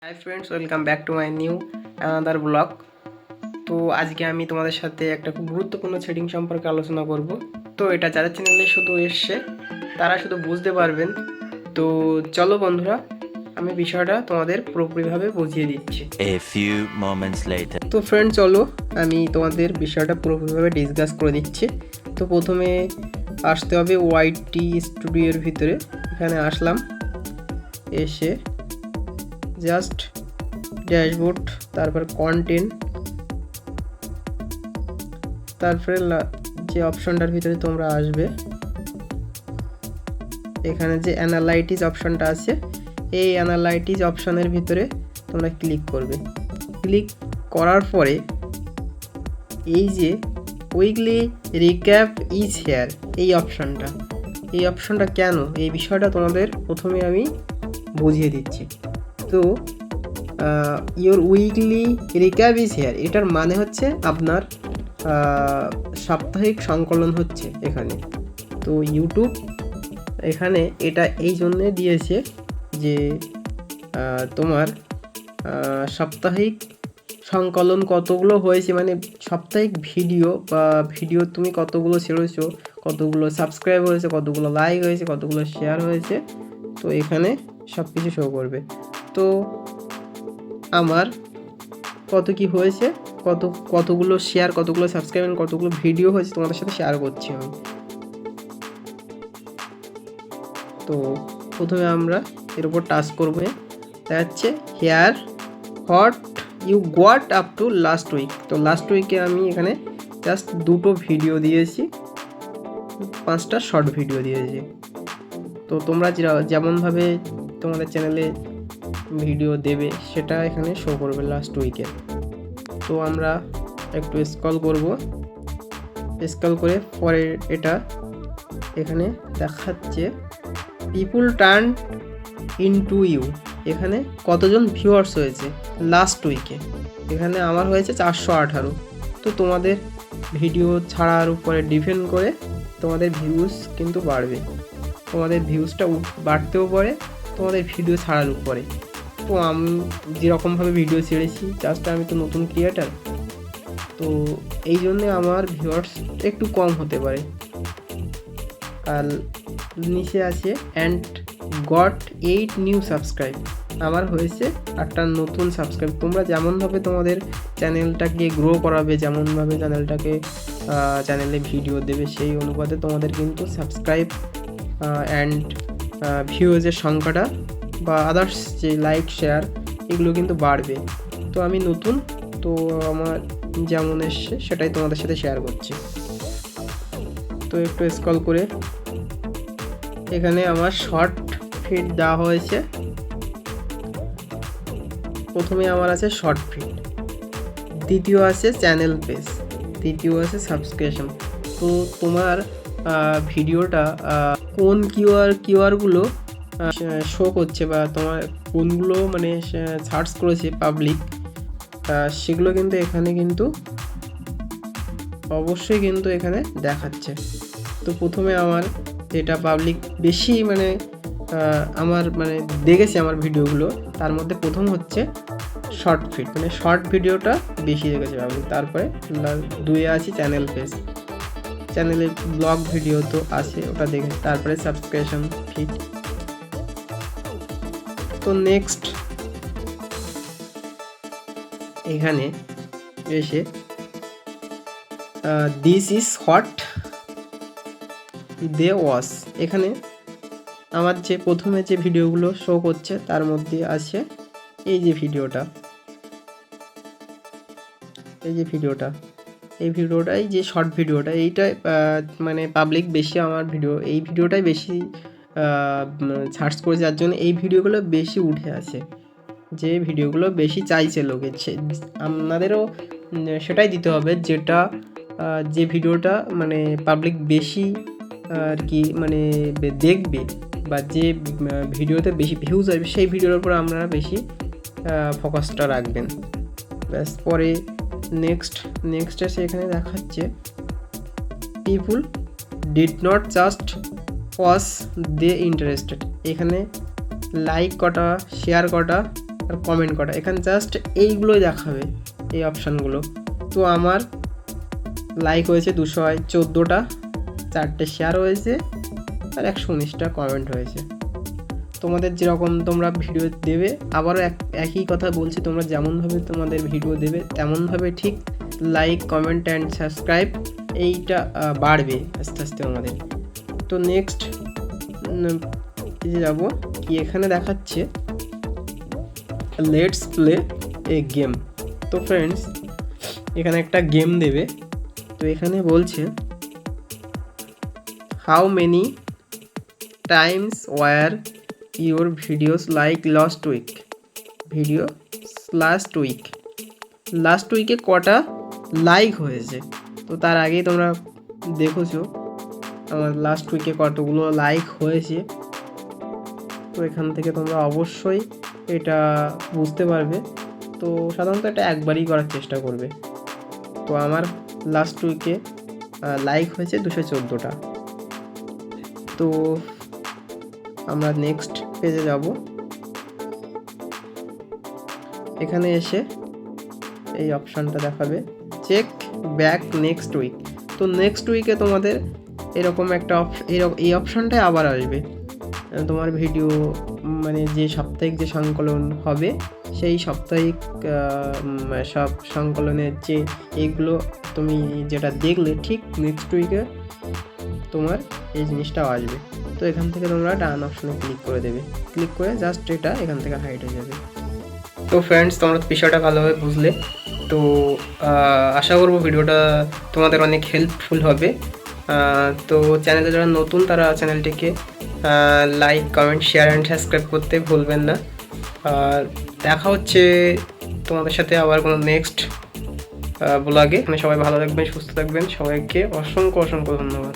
Hi friends, welcome back to my new another blog. তো আজকে আমি তোমাদের সাথে একটা খুব গুরুত্বপূর্ণ সেটিং সম্পর্কে আলোচনা করব। তো এটা যারা চ্যানেলে শুধু এসছে তারা শুধু বুঝতে পারবেন। তো চলো বন্ধুরা, আমি বিষয়টা তোমাদের পুরোপুরিভাবে বুঝিয়ে দিচ্ছি। A few moments later. তো ফ্রেন্ড চলো, আমি তোমাদের বিষয়টা পুরোপুরিভাবে ডিসকাস করে দিচ্ছি। তো প্রথমে আসতে হবে ওয়াইটি স্টুডিওর ভিতরে। এখানে আসলাম, এসে জাস্ট ড্যাশবোর্ড, তারপর কন্টেন্ট, তারপরে যে অপশনটার ভিতরে তোমরা আসবে, এখানে যে অ্যানালাইটিস অপশনটা আছে, এই অ্যানালাইটিস অপশনের ভিতরে তোমরা ক্লিক করবে। ক্লিক করার পরে এই যে উইকলি রিক্যাপ ইজ হেয়ার, এই অপশনটা কেন, এই বিষয়টা তোমাদের প্রথমে আমি বুঝিয়ে দিচ্ছি। তো your weekly recap is here, এটার মানে হচ্ছে আপনার সাপ্তাহিক সংকলন হচ্ছে এখানে। তো ইউটিউব এখানে এটা এই জন্যে দিয়েছে যে তোমার সাপ্তাহিক সংকলন কতগুলো হয়েছে, মানে সাপ্তাহিক ভিডিও তুমি কতগুলো ছেড়েছো, কতগুলো সাবস্ক্রাইব হয়েছে, কতগুলো লাইক হয়েছে, কতগুলো শেয়ার হয়েছে, তো এখানে সব কিছু শো করবে। তো আমার কত কি হয়েছে, কতগুলো শেয়ার, কতগুলো সাবস্ক্রাইব, কতগুলো ভিডিও হয়েছে তোমাদের সাথে শেয়ার করছি আমি। তো প্রথমে আমরা এর উপর টাচ করবো, দেখা যাচ্ছে here's what you got up to last week. তো লাস্ট উইকে আমি এখানে জাস্ট 2টো ভিডিও দিয়েছি, 5টা শর্ট ভিডিও দিয়েছি। তো তোমরা যেমনভাবে তোমাদের চ্যানেলে ভিডিও দেবে সেটা এখানে শো করবে লাস্ট উইকে। তো আমরা একটু স্ক্রল করব, স্ক্রল করে পরে এটা এখানে দেখাচ্ছে পিপুল টার্ন ইনটু ইউ, এখানে কতজন ভিউয়ার্স হয়েছে লাস্ট উইকে। এখানে আমার হয়েছে 418। তো তোমাদের ভিডিও ছাড়ার উপরে ডিপেন্ড করে তোমাদের ভিউজ কিন্তু বাড়বে, তোমাদের ভিউজটা বাড়তেও পারে তোমাদের ভিডিও ছাড়ার উপরে। তো আমি যেরকমভাবে ভিডিও ছেড়েছি, জাস্ট আমি তো নতুন ক্রিয়েটার, তো এই জন্যে আমার ভিউয়ার্স একটু কম হতে পারে। আর নিচে আছে অ্যান্ড গট 8 নিউ সাবস্ক্রাইব, আমার হয়েছে 8টা নতুন সাবস্ক্রাইব। তোমরা যেমনভাবে তোমাদের চ্যানেলটাকে গ্রো করাবে, যেমনভাবে চ্যানেলে ভিডিও দেবে, সেই অনুপাতে তোমাদের কিন্তু সাবস্ক্রাইব অ্যান্ড ভিউজের সংখ্যাটা বা আদার্স যে লাইক শেয়ার এগুলো কিন্তু বাড়বে। তো আমি নতুন, তো আমার যেমন এসছে সেটাই তোমাদের সাথে শেয়ার করছি। তো একটু স্ক্রল করে এখানে আমার শর্ট ফিড দেওয়া হয়েছে। প্রথমে আমার আছে শর্ট ফিড, দ্বিতীয় আছে চ্যানেল পেজ, তৃতীয় আছে সাবস্ক্রিপশন। তো তোমার ভিডিওটা কোন কিউআরগুলো শো করছে বা তোমার কোনগুলো মানে সার্চ করেছে পাবলিক, সেগুলো কিন্তু এখানে কিন্তু অবশ্যই কিন্তু এখানে দেখাচ্ছে। তো প্রথমে আমার যেটা পাবলিক বেশি মানে আমার মানে দেখেছে আমার ভিডিওগুলো, তার মধ্যে প্রথম হচ্ছে শর্ট ফিড, মানে শর্ট ভিডিওটা বেশি দেখেছে পাবলিক। তারপরে 2 আছে চ্যানেল পেজ, চ্যানেলে ব্লগ ভিডিও তো আছে ওটা দেখে, তারপরে সাবস্ক্রিপশন ফিড। তো নেক্সট এখানে এসে this is what they watch, এখানে আমার যে প্রথমে যে ভিডিওগুলো শো করছে তার মধ্যে আছে এই যে ভিডিওটা, এই ভিডিওটাই যে শর্ট ভিডিওটা, এইটাই মানে পাবলিক বেশি আমার এই ভিডিওটাই বেশি সার্চ করে, যার জন্য এই ভিডিওগুলো বেশি উঠে আসে, যে ভিডিওগুলো বেশি চাইছে লোকে। আপনাদেরও সেটাই দিতে হবে, যেটা যে ভিডিওটা মানে পাবলিক বেশি আর কি মানে দেখবে, বা যে ভিডিওতে বেশি ভিউজ আসবে সেই ভিডিওর উপর আপনারা বেশি ফোকাসটা রাখবেন। ব্যাস, পরে নেক্সট এসে এখানে দেখাচ্ছে people did not just watch they interested, এখানে লাইক কটা, শেয়ার কটা, আর কমেন্ট করা, এখানে জাস্ট এইগুলোই দেখাবে, এই অপশানগুলো। তো আমার লাইক হয়েছে 214টা, 4টে শেয়ার হয়েছে, আর 119টা কমেন্ট হয়েছে। তোমাদের যেরকম তোমরা ভিডিও দেবে, আবারও একই কথা বলছি, তোমরা যেমনভাবে তোমাদের ভিডিও দেবে তেমনভাবে ঠিক লাইক, কমেন্ট অ্যান্ড সাবস্ক্রাইব এইটা বাড়বে আস্তে আস্তে আমাদের। তো নেক্সট যাবো কি, এখানে দেখাচ্ছে লেটস প্লে এ গেম। তো ফ্রেন্ডস এখানে একটা গেম দেবে। তো এখানে বলছে how many times were your videos like last week, last উইকে কটা লাইক হয়েছে। তো তার আগেই তোমরা দেখেছো আমার লাস্ট উইকে কতগুলো লাইক হয়েছে। তো এখান থেকে তোমরা অবশ্যই এটা বুঝতে পারবে। তো সাধারণত এটা একবারই করার চেষ্টা করবে। তো আমার লাস্ট উইকে লাইক হয়েছে 214টা। তো আমরা নেক্সট পেজে যাব। এখানে এসে এই অপশানটা দেখাবে চেক ব্যাক নেক্সট উইক। তো নেক্সট উইকে তোমাদের এরকম একটা এই অপশানটাই আবার আসবে। তোমার ভিডিও মানে যে সাপ্তাহিক যে সংকলন হবে সেই সাপ্তাহিক সব সংকলনের যে এইগুলো তুমি যেটা দেখলে ঠিক নেক্সট উইকে তোমার এই জিনিসটাও আসবে। তো এখান থেকে তোমরা ডান অপশানে ক্লিক করে দেবে, ক্লিক করে জাস্ট এটা এখান থেকে হাইড হয়ে যাবে। তো ফ্রেন্ডস তোমরা বিষয়টা ভালোভাবে বুঝলে। তো আশা করবো ভিডিওটা তোমাদের অনেক হেল্পফুল হবে। তো চ্যানেলে যারা নতুন তারা চ্যানেলটিকে like, comment, share and subscribe করতে ভুলবেন না। আর দেখা হচ্ছে তোমাদের সাথে আবার কোনো নেক্সট ব্লগে। সবাই ভালো থাকবেন, সুস্থ থাকবেন, সবাইকে অসংখ্য ধন্যবাদ।